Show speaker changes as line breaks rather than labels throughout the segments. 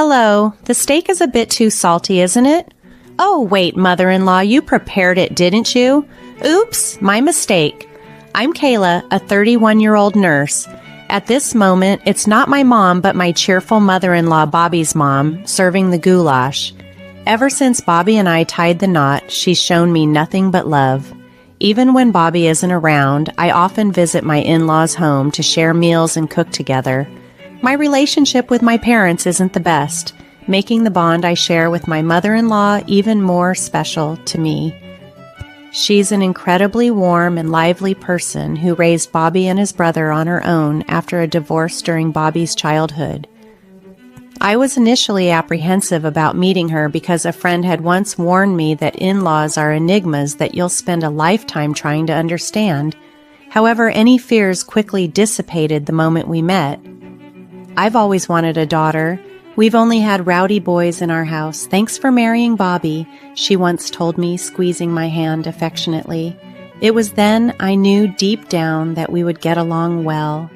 Hello, the steak is a bit too salty, isn't it? Oh, wait, mother-in-law, you prepared it, didn't you? Oops, my mistake. I'm Kayla, a 31-year-old nurse. At this moment, it's not my mom, but my cheerful mother-in-law, Bobby's mom, serving the goulash. Ever since Bobby and I tied the knot, she's shown me nothing but love. Even when Bobby isn't around, I often visit my in-laws' home to share meals and cook together. My relationship with my parents isn't the best, making the bond I share with my mother-in-law even more special to me. She's an incredibly warm and lively person who raised Bobby and his brother on her own after a divorce during Bobby's childhood. I was initially apprehensive about meeting her because a friend had once warned me that in-laws are enigmas that you'll spend a lifetime trying to understand. However, any fears quickly dissipated the moment we met. I've always wanted a daughter. We've only had rowdy boys in our house. Thanks for marrying Bobby, she once told me, squeezing my hand affectionately. It was then I knew deep down that we would get along well.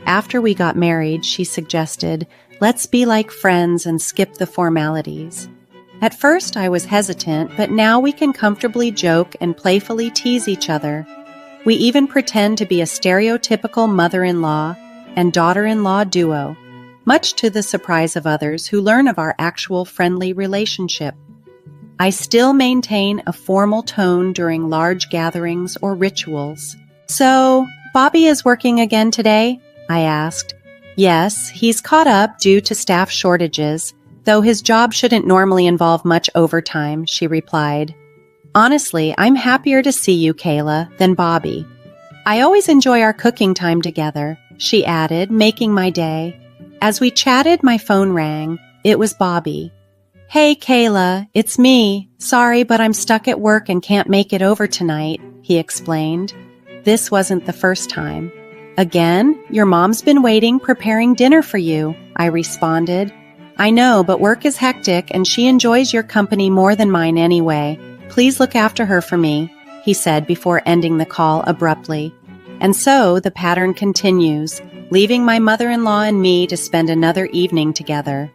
After we got married, she suggested, let's be like friends and skip the formalities. At first, I was hesitant, but now we can comfortably joke and playfully tease each other. We even pretend to be a stereotypical mother-in-law and daughter-in-law duo, much to the surprise of others who learn of our actual friendly relationship. I still maintain a formal tone during large gatherings or rituals. So, Bobby is working again today? I asked. Yes, he's caught up due to staff shortages, though his job shouldn't normally involve much overtime, she replied. Honestly, I'm happier to see you, Kayla, than Bobby. I always enjoy our cooking time together, she added, making my day. As we chatted, my phone rang. It was Bobby. Hey, Kayla, it's me. Sorry, but I'm stuck at work and can't make it over tonight, he explained. This wasn't the first time. Again? Your mom's been waiting, preparing dinner for you, I responded. I know, but work is hectic and she enjoys your company more than mine anyway. Please look after her for me, he said before ending the call abruptly. And so the pattern continues, leaving my mother-in-law and me to spend another evening together.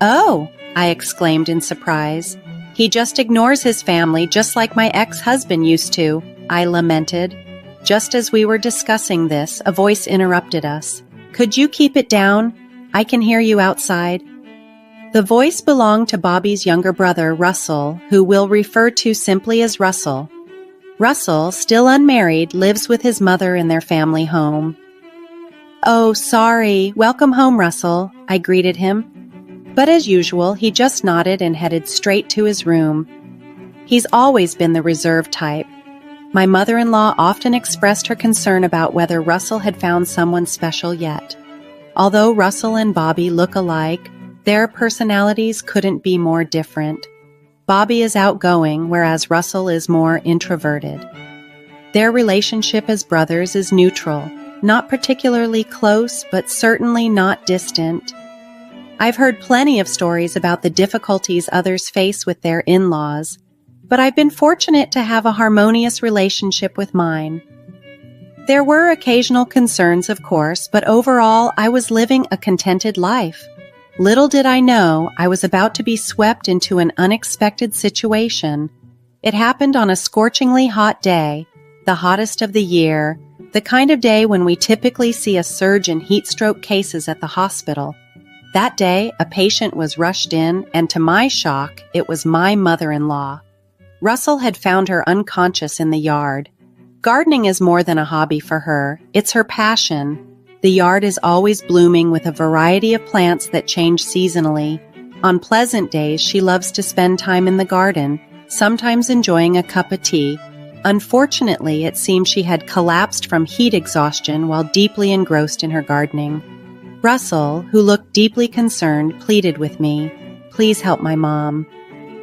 Oh, I exclaimed in surprise. He just ignores his family just like my ex-husband used to, I lamented. Just as we were discussing this, a voice interrupted us. Could you keep it down? I can hear you outside. The voice belonged to Bobby's younger brother, Russell, who we'll refer to simply as Russell. Russell, still unmarried, lives with his mother in their family home. Oh, sorry. Welcome home, Russell, I greeted him. But as usual, he just nodded and headed straight to his room. He's always been the reserved type. My mother-in-law often expressed her concern about whether Russell had found someone special yet. Although Russell and Bobby look alike, their personalities couldn't be more different. Bobby is outgoing, whereas Russell is more introverted. Their relationship as brothers is neutral. Not particularly close, but certainly not distant. I've heard plenty of stories about the difficulties others face with their in-laws, but I've been fortunate to have a harmonious relationship with mine. There were occasional concerns, of course, but overall I was living a contented life. Little did I know I was about to be swept into an unexpected situation. It happened on a scorchingly hot day, the hottest of the year, the kind of day when we typically see a surge in heat stroke cases at the hospital. That day, a patient was rushed in, and to my shock, it was my mother-in-law. Russell had found her unconscious in the yard. Gardening is more than a hobby for her. It's her passion. The yard is always blooming with a variety of plants that change seasonally. On pleasant days, she loves to spend time in the garden, sometimes enjoying a cup of tea. Unfortunately, it seemed she had collapsed from heat exhaustion while deeply engrossed in her gardening. Russell, who looked deeply concerned, pleaded with me, "Please help my mom."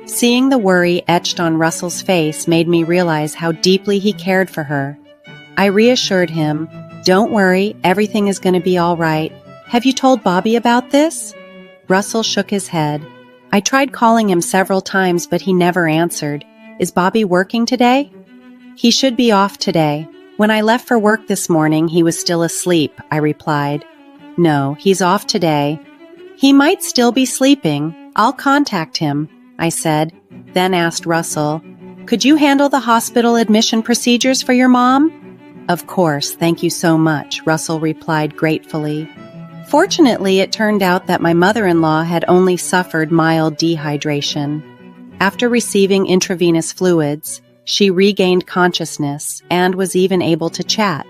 Seeing the worry etched on Russell's face made me realize how deeply he cared for her. I reassured him, "Don't worry, everything is going to be all right. Have you told Bobby about this?" Russell shook his head. I tried calling him several times, but he never answered. "Is Bobby working today?" "He should be off today. When I left for work this morning, he was still asleep," I replied. "No, he's off today. He might still be sleeping. I'll contact him, I said, then asked Russell, could you handle the hospital admission procedures for your mom? Of course, thank you so much, Russell replied gratefully. Fortunately, it turned out that my mother-in-law had only suffered mild dehydration. After receiving intravenous fluids, she regained consciousness and was even able to chat.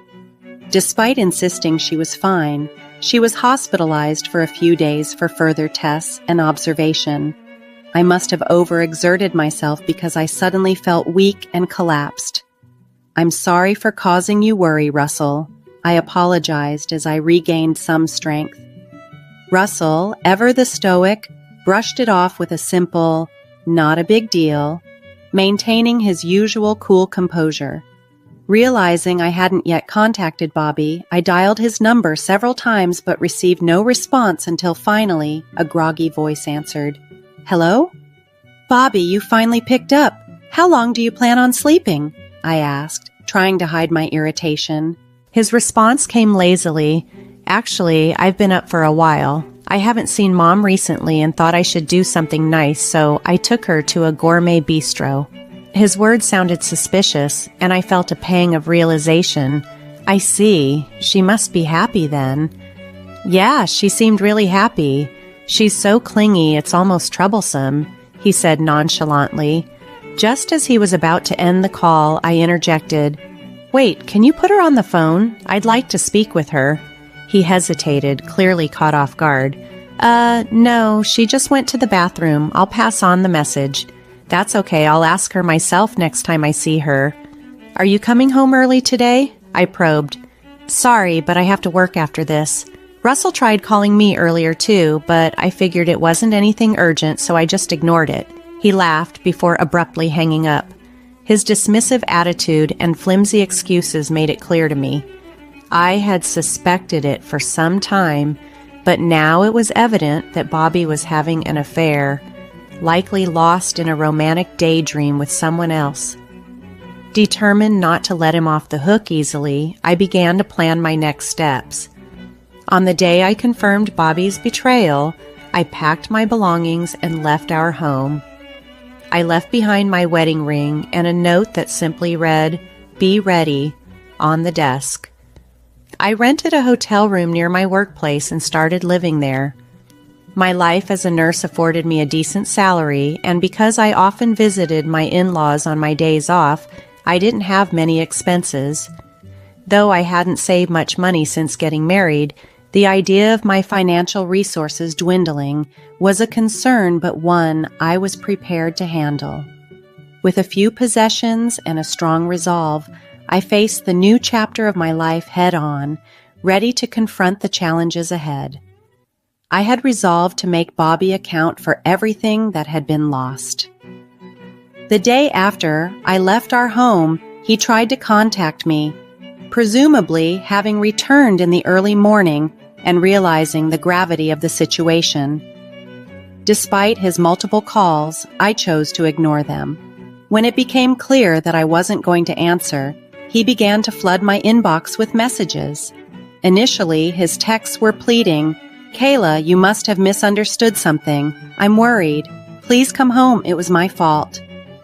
Despite insisting she was fine, she was hospitalized for a few days for further tests and observation. I must have overexerted myself because I suddenly felt weak and collapsed. I'm sorry for causing you worry, Russell. I apologized as I regained some strength. Russell, ever the stoic, brushed it off with a simple, not a big deal, maintaining his usual cool composure. Realizing I hadn't yet contacted Bobby, I dialed his number several times but received no response until finally a groggy voice answered. Hello? Bobby, you finally picked up. How long do you plan on sleeping? I asked, trying to hide my irritation. His response came lazily. Actually, I've been up for a while. I haven't seen Mom recently and thought I should do something nice, so I took her to a gourmet bistro. His words sounded suspicious, and I felt a pang of realization. I see. She must be happy then. Yeah, she seemed really happy. She's so clingy, it's almost troublesome, he said nonchalantly. Just as he was about to end the call, I interjected, Wait, can you put her on the phone? I'd like to speak with her. He hesitated, clearly caught off guard. No, she just went to the bathroom. I'll pass on the message. That's okay, I'll ask her myself next time I see her. Are you coming home early today? I probed. Sorry, but I have to work after this. Russell tried calling me earlier too, but I figured it wasn't anything urgent, so I just ignored it. He laughed before abruptly hanging up. His dismissive attitude and flimsy excuses made it clear to me. I had suspected it for some time, but now it was evident that Bobby was having an affair, likely lost in a romantic daydream with someone else. Determined not to let him off the hook easily, I began to plan my next steps. On the day I confirmed Bobby's betrayal, I packed my belongings and left our home. I left behind my wedding ring and a note that simply read, "Be ready," on the desk. I rented a hotel room near my workplace and started living there. My life as a nurse afforded me a decent salary, and because I often visited my in-laws on my days off, I didn't have many expenses. Though I hadn't saved much money since getting married, the idea of my financial resources dwindling was a concern, but one I was prepared to handle. With a few possessions and a strong resolve, I faced the new chapter of my life head-on, ready to confront the challenges ahead. I had resolved to make Bobby account for everything that had been lost. The day after I left our home, he tried to contact me, presumably having returned in the early morning and realizing the gravity of the situation. Despite his multiple calls, I chose to ignore them. When it became clear that I wasn't going to answer, he began to flood my inbox with messages. Initially, his texts were pleading, "Kayla, you must have misunderstood something. I'm worried. Please come home. It was my fault."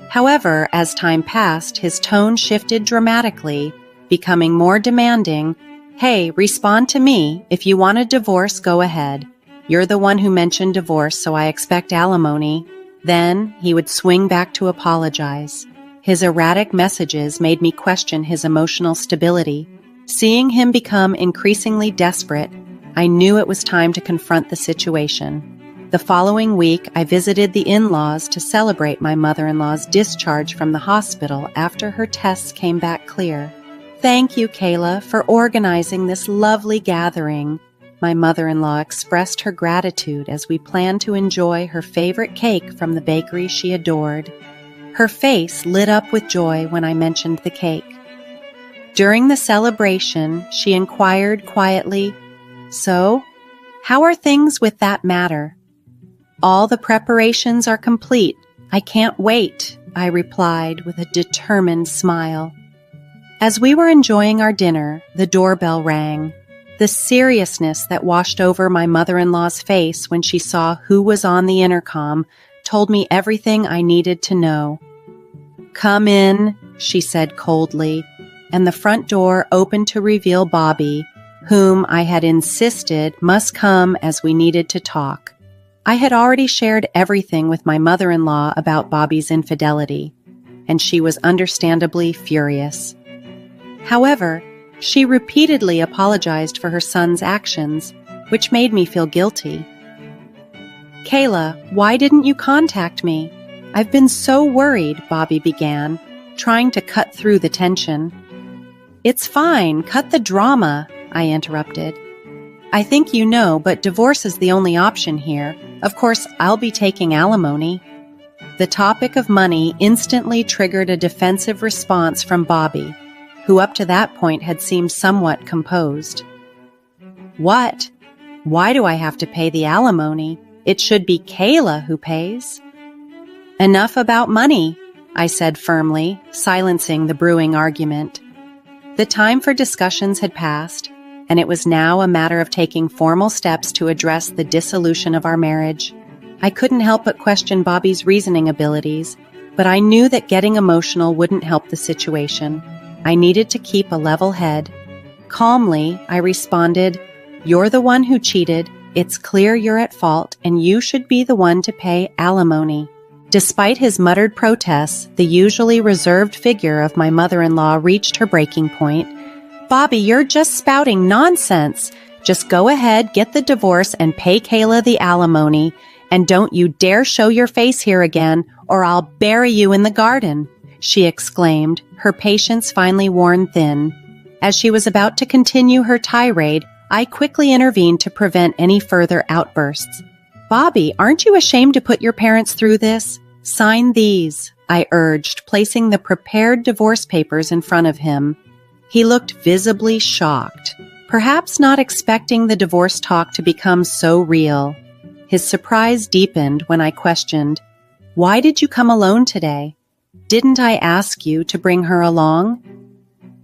However, as time passed, his tone shifted dramatically, becoming more demanding. "Hey, respond to me. If you want a divorce, go ahead. You're the one who mentioned divorce, so I expect alimony." Then he would swing back to apologize. His erratic messages made me question his emotional stability. Seeing him become increasingly desperate, I knew it was time to confront the situation. The following week, I visited the in-laws to celebrate my mother-in-law's discharge from the hospital after her tests came back clear. "Thank you, Kayla, for organizing this lovely gathering." My mother-in-law expressed her gratitude as we planned to enjoy her favorite cake from the bakery she adored. Her face lit up with joy when I mentioned the cake. During the celebration, she inquired quietly, "So, how are things with that matter?" "All the preparations are complete. I can't wait," I replied with a determined smile. As we were enjoying our dinner, the doorbell rang. The seriousness that washed over my mother-in-law's face when she saw who was on the intercom told me everything I needed to know. "Come in," she said coldly, and the front door opened to reveal Bobby, whom I had insisted must come as we needed to talk. I had already shared everything with my mother-in-law about Bobby's infidelity, and she was understandably furious. However, she repeatedly apologized for her son's actions, which made me feel guilty. "Kayla, why didn't you contact me? I've been so worried," Bobby began, trying to cut through the tension. "It's fine, cut the drama," I interrupted. "I think you know, but divorce is the only option here. Of course, I'll be taking alimony." The topic of money instantly triggered a defensive response from Bobby, who up to that point had seemed somewhat composed. "What? Why do I have to pay the alimony? It should be Kayla who pays." "Enough about money," I said firmly, silencing the brewing argument. The time for discussions had passed, and it was now a matter of taking formal steps to address the dissolution of our marriage. I couldn't help but question Bobby's reasoning abilities, but I knew that getting emotional wouldn't help the situation. I needed to keep a level head. Calmly, I responded, "You're the one who cheated. It's clear you're at fault, and you should be the one to pay alimony." Despite his muttered protests, the usually reserved figure of my mother-in-law reached her breaking point. "Bobby, you're just spouting nonsense. Just go ahead, get the divorce, and pay Kayla the alimony. And don't you dare show your face here again, or I'll bury you in the garden," she exclaimed, her patience finally worn thin. As she was about to continue her tirade, I quickly intervened to prevent any further outbursts. "Bobby, aren't you ashamed to put your parents through this? Sign these," I urged, placing the prepared divorce papers in front of him. He looked visibly shocked, perhaps not expecting the divorce talk to become so real. His surprise deepened when I questioned, "Why did you come alone today? Didn't I ask you to bring her along?"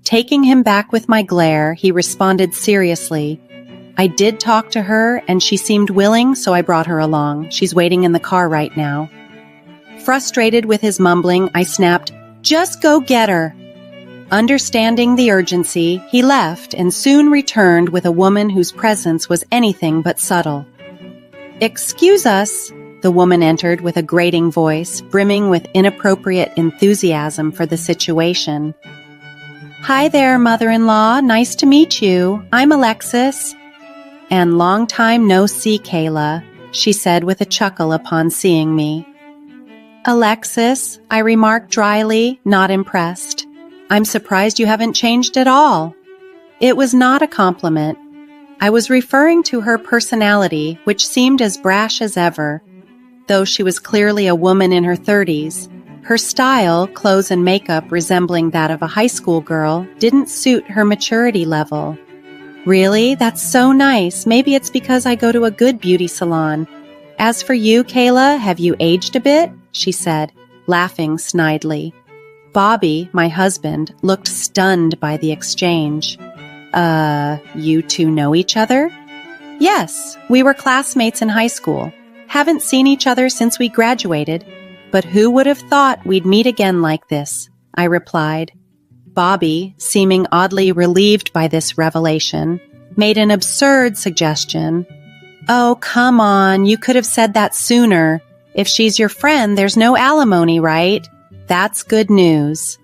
Taking him back with my glare, he responded seriously, "I did talk to her, and she seemed willing, so I brought her along. She's waiting in the car right now." Frustrated with his mumbling, I snapped, "Just go get her." Understanding the urgency, he left and soon returned with a woman whose presence was anything but subtle. "Excuse us," the woman entered with a grating voice, brimming with inappropriate enthusiasm for the situation. "Hi there, mother-in-law. Nice to meet you. I'm Alexis." "And long time no see, Kayla," she said with a chuckle upon seeing me. "Alexis," I remarked dryly, not impressed. "I'm surprised you haven't changed at all." It was not a compliment. I was referring to her personality, which seemed as brash as ever. Though she was clearly a woman in her 30s, her style, clothes and makeup resembling that of a high school girl, didn't suit her maturity level. "Really? That's so nice. Maybe it's because I go to a good beauty salon. As for you, Kayla, have you aged a bit?" she said, laughing snidely. Bobby, my husband, looked stunned by the exchange. You two know each other?" "Yes, we were classmates in high school. Haven't seen each other since we graduated, but who would have thought we'd meet again like this?" I replied. Bobby, seeming oddly relieved by this revelation, made an absurd suggestion. "Oh, come on, you could have said that sooner. If she's your friend, there's no alimony, right? That's good news."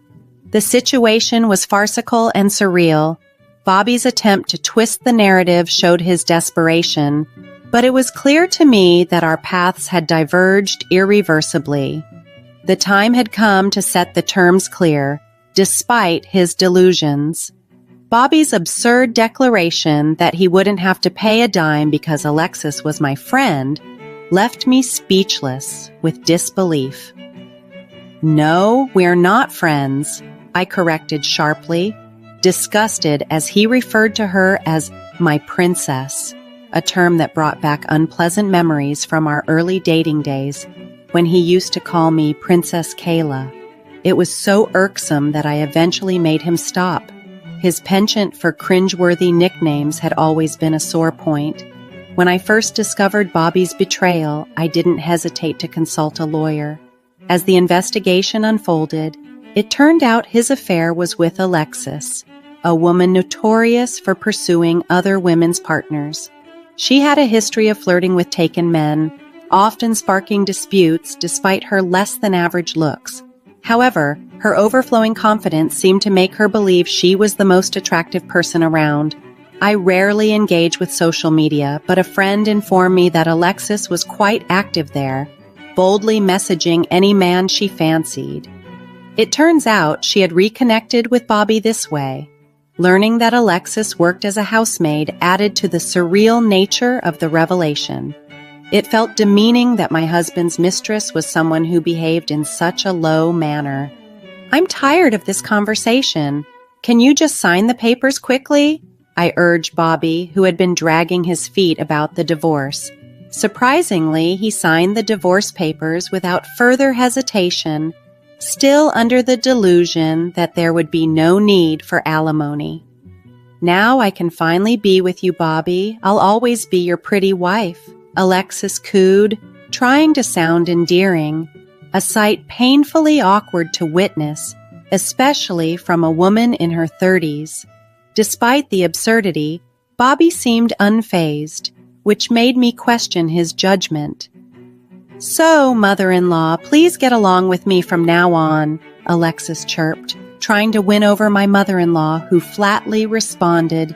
The situation was farcical and surreal. Bobby's attempt to twist the narrative showed his desperation, but it was clear to me that our paths had diverged irreversibly. The time had come to set the terms clear, despite his delusions. Bobby's absurd declaration that he wouldn't have to pay a dime because Alexis was my friend left me speechless with disbelief. "No, we're not friends," I corrected sharply, disgusted as he referred to her as my princess, a term that brought back unpleasant memories from our early dating days when he used to call me Princess Kayla. It was so irksome that I eventually made him stop. His penchant for cringeworthy nicknames had always been a sore point. When I first discovered Bobby's betrayal, I didn't hesitate to consult a lawyer. As the investigation unfolded, it turned out his affair was with Alexis, a woman notorious for pursuing other women's partners. She had a history of flirting with taken men, often sparking disputes despite her less-than-average looks. However, her overflowing confidence seemed to make her believe she was the most attractive person around. I rarely engage with social media, but a friend informed me that Alexis was quite active there, boldly messaging any man she fancied. It turns out she had reconnected with Bobby this way. Learning that Alexis worked as a housemaid added to the surreal nature of the revelation. It felt demeaning that my husband's mistress was someone who behaved in such a low manner. "I'm tired of this conversation. Can you just sign the papers quickly?" I urged Bobby, who had been dragging his feet about the divorce. Surprisingly, he signed the divorce papers without further hesitation, still under the delusion that there would be no need for alimony. "Now I can finally be with you, Bobby. I'll always be your pretty wife," Alexis cooed, trying to sound endearing, a sight painfully awkward to witness, especially from a woman in her 30s. Despite the absurdity, Bobby seemed unfazed, which made me question his judgment. "So, mother-in-law, please get along with me from now on," Alexis chirped, trying to win over my mother-in-law, who flatly responded,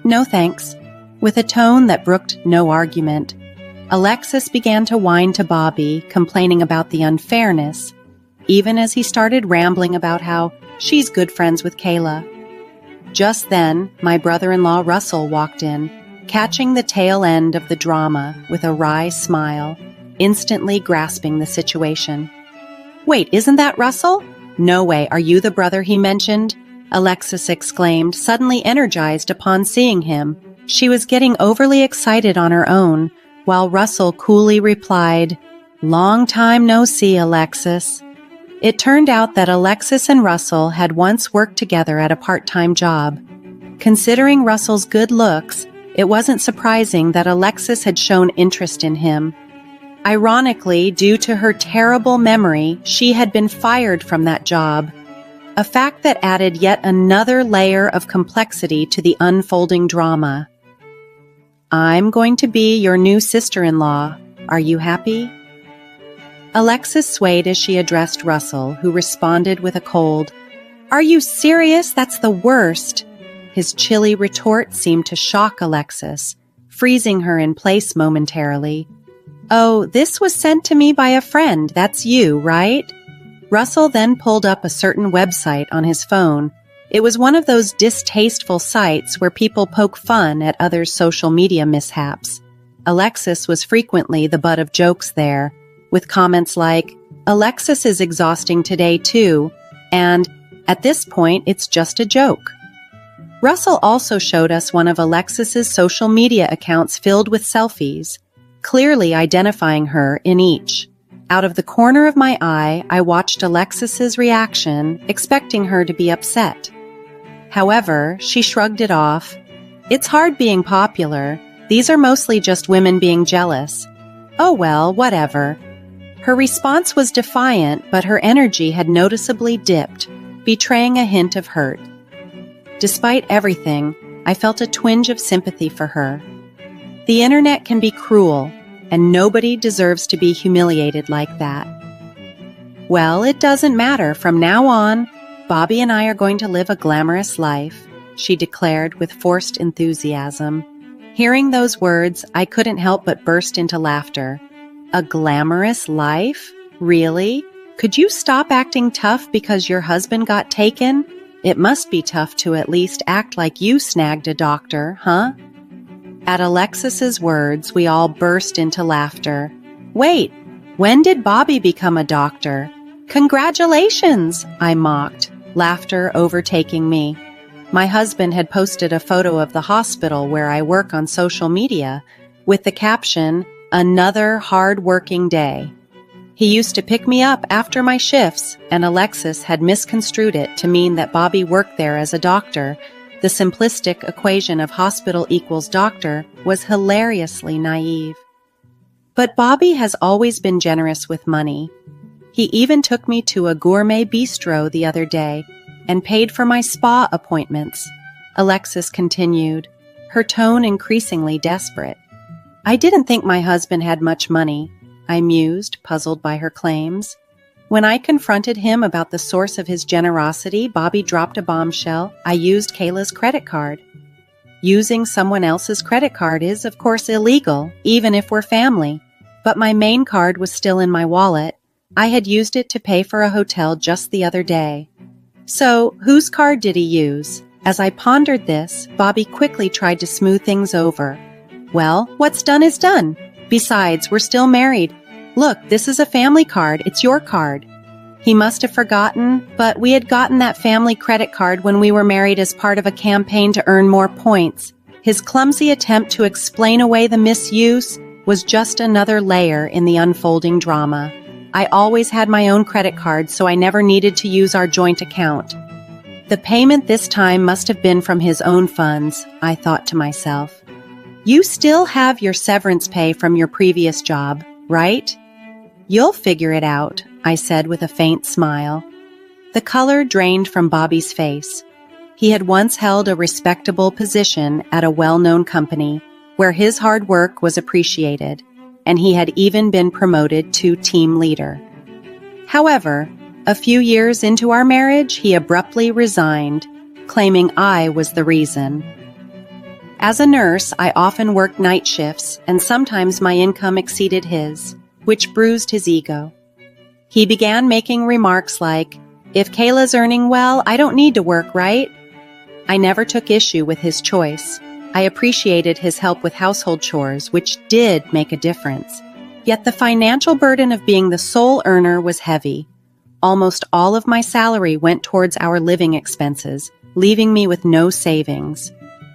"No thanks," with a tone that brooked no argument. Alexis began to whine to Bobby, complaining about the unfairness, even as he started rambling about how she's good friends with Kayla. Just then, my brother-in-law Russell walked in, catching the tail end of the drama with a wry smile, instantly grasping the situation. "Wait, isn't that Russell? No way, are you the brother he mentioned?" Alexis exclaimed, suddenly energized upon seeing him. She was getting overly excited on her own, while Russell coolly replied, "Long time no see, Alexis." It turned out that Alexis and Russell had once worked together at a part-time job. Considering Russell's good looks, it wasn't surprising that Alexis had shown interest in him. Ironically, due to her terrible memory, she had been fired from that job, a fact that added yet another layer of complexity to the unfolding drama. "I'm going to be your new sister-in-law. Are you happy?" Alexis swayed as she addressed Russell, who responded with a cold, "Are you serious? That's the worst." His chilly retort seemed to shock Alexis, freezing her in place momentarily. "Oh, this was sent to me by a friend. That's you, right?" Russell then pulled up a certain website on his phone. It was one of those distasteful sites where people poke fun at others' social media mishaps. Alexis was frequently the butt of jokes there, with comments like, "Alexis is exhausting today too," and "At this point, it's just a joke." Russell also showed us one of Alexis's social media accounts filled with selfies, clearly identifying her in each. Out of the corner of my eye, I watched Alexis's reaction, expecting her to be upset. However, she shrugged it off. "It's hard being popular. These are mostly just women being jealous. Oh well, whatever." Her response was defiant, but her energy had noticeably dipped, betraying a hint of hurt. Despite everything, I felt a twinge of sympathy for her. The internet can be cruel, and nobody deserves to be humiliated like that. "Well, it doesn't matter. From now on, Bobby and I are going to live a glamorous life," she declared with forced enthusiasm. Hearing those words, I couldn't help but burst into laughter. A glamorous life? Really? Could you stop acting tough because your husband got taken? It must be tough to at least act like you snagged a doctor, huh? At Alexis's words, we all burst into laughter. "Wait, when did Bobby become a doctor?" "Congratulations," I mocked, laughter overtaking me. My husband had posted a photo of the hospital where I work on social media with the caption, "Another hard-working day." He used to pick me up after my shifts, and Alexis had misconstrued it to mean that Bobby worked there as a doctor. The simplistic equation of hospital equals doctor was hilariously naive. But Bobby has always been generous with money. He even took me to a gourmet bistro the other day and paid for my spa appointments. Alexis continued, her tone increasingly desperate. I didn't think my husband had much money, I mused, puzzled by her claims. When I confronted him about the source of his generosity, Bobby dropped a bombshell. I used Kayla's credit card. Using someone else's credit card is, of course, illegal, even if we're family. But my main card was still in my wallet. I had used it to pay for a hotel just the other day. So, whose card did he use? As I pondered this, Bobby quickly tried to smooth things over. Well, what's done is done. Besides, we're still married. Look, this is a family card. It's your card. He must have forgotten, but we had gotten that family credit card when we were married as part of a campaign to earn more points. His clumsy attempt to explain away the misuse was just another layer in the unfolding drama. I always had my own credit card, so I never needed to use our joint account. The payment this time must have been from his own funds, I thought to myself. You still have your severance pay from your previous job, right? You'll figure it out, I said with a faint smile. The color drained from Bobby's face. He had once held a respectable position at a well-known company where his hard work was appreciated, and he had even been promoted to team leader. However, a few years into our marriage, he abruptly resigned, claiming I was the reason. As a nurse, I often worked night shifts, and sometimes my income exceeded his, which bruised his ego. He began making remarks like, "If Kayla's earning well, I don't need to work, right?" I never took issue with his choice. I appreciated his help with household chores, which did make a difference. Yet the financial burden of being the sole earner was heavy. Almost all of my salary went towards our living expenses, leaving me with no savings.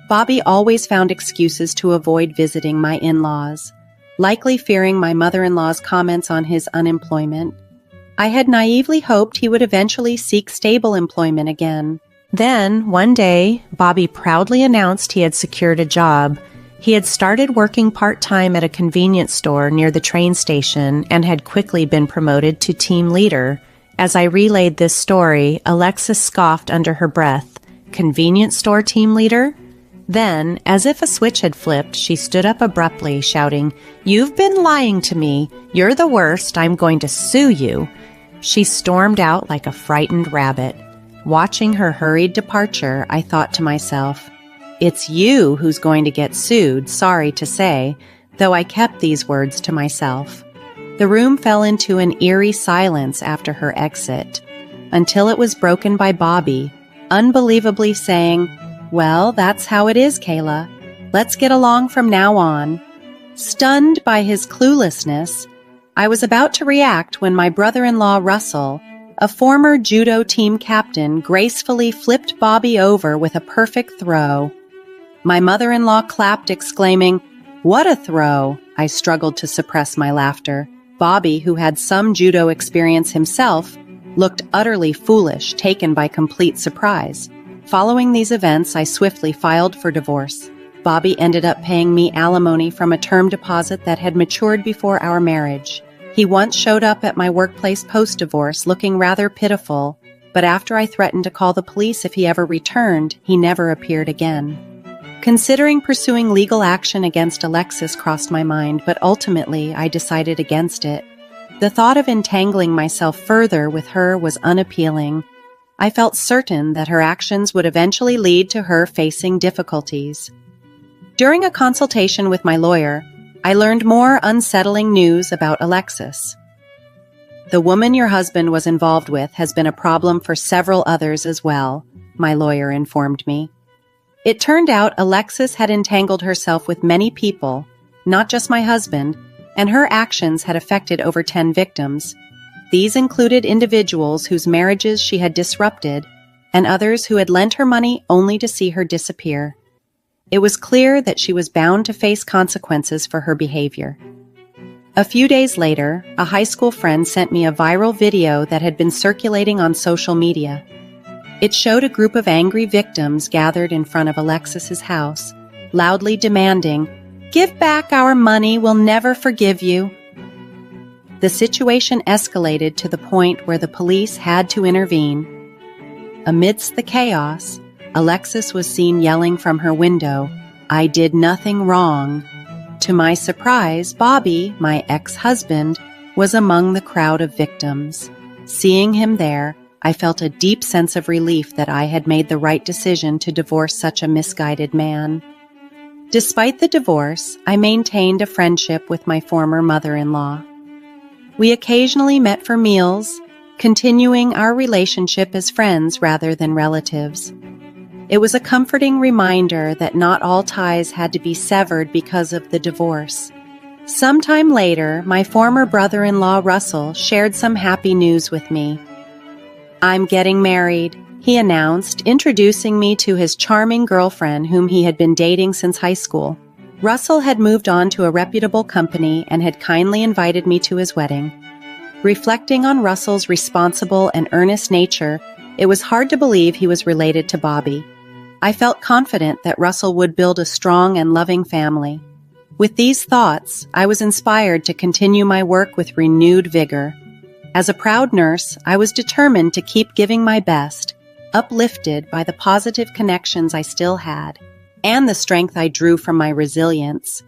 Bobby always found excuses to avoid visiting my in-laws, likely fearing my mother-in-law's comments on his unemployment. I had naively hoped he would eventually seek stable employment again. Then, one day, Bobby proudly announced he had secured a job. He had started working part-time at a convenience store near the train station and had quickly been promoted to team leader. As I relayed this story, Alexis scoffed under her breath. Convenience store team leader? Then, as if a switch had flipped, she stood up abruptly, shouting, "You've been lying to me. You're the worst. I'm going to sue you." She stormed out like a frightened rabbit. Watching her hurried departure, I thought to myself, "It's you who's going to get sued, sorry to say," though I kept these words to myself. The room fell into an eerie silence after her exit, until it was broken by Bobby, unbelievably saying, "Well, that's how it is, Kayla. Let's get along from now on." Stunned by his cluelessness, I was about to react when my brother-in-law Russell, a former judo team captain, gracefully flipped Bobby over with a perfect throw. My mother-in-law clapped, exclaiming, "What a throw!" I struggled to suppress my laughter. Bobby, who had some judo experience himself, looked utterly foolish, taken by complete surprise. Following these events, I swiftly filed for divorce. Bobby ended up paying me alimony from a term deposit that had matured before our marriage. He once showed up at my workplace post-divorce looking rather pitiful, but after I threatened to call the police if he ever returned, he never appeared again. Considering pursuing legal action against Alexis crossed my mind, but ultimately I decided against it. The thought of entangling myself further with her was unappealing. I felt certain that her actions would eventually lead to her facing difficulties. During a consultation with my lawyer, I learned more unsettling news about Alexis. "The woman your husband was involved with has been a problem for several others as well," my lawyer informed me. It turned out Alexis had entangled herself with many people, not just my husband, and her actions had affected over 10 victims. These included individuals whose marriages she had disrupted and others who had lent her money only to see her disappear. It was clear that she was bound to face consequences for her behavior. A few days later, a high school friend sent me a viral video that had been circulating on social media. It showed a group of angry victims gathered in front of Alexis's house, loudly demanding, "Give back our money, we'll never forgive you." The situation escalated to the point where the police had to intervene. Amidst the chaos, Alexis was seen yelling from her window, "I did nothing wrong." To my surprise, Bobby, my ex-husband, was among the crowd of victims. Seeing him there, I felt a deep sense of relief that I had made the right decision to divorce such a misguided man. Despite the divorce, I maintained a friendship with my former mother-in-law. We occasionally met for meals, continuing our relationship as friends rather than relatives. It was a comforting reminder that not all ties had to be severed because of the divorce. Sometime later, my former brother-in-law Russell shared some happy news with me. "I'm getting married," he announced, introducing me to his charming girlfriend whom he had been dating since high school. Russell had moved on to a reputable company and had kindly invited me to his wedding. Reflecting on Russell's responsible and earnest nature, it was hard to believe he was related to Bobby. I felt confident that Russell would build a strong and loving family. With these thoughts, I was inspired to continue my work with renewed vigor. As a proud nurse, I was determined to keep giving my best, uplifted by the positive connections I still had, and the strength I drew from my resilience.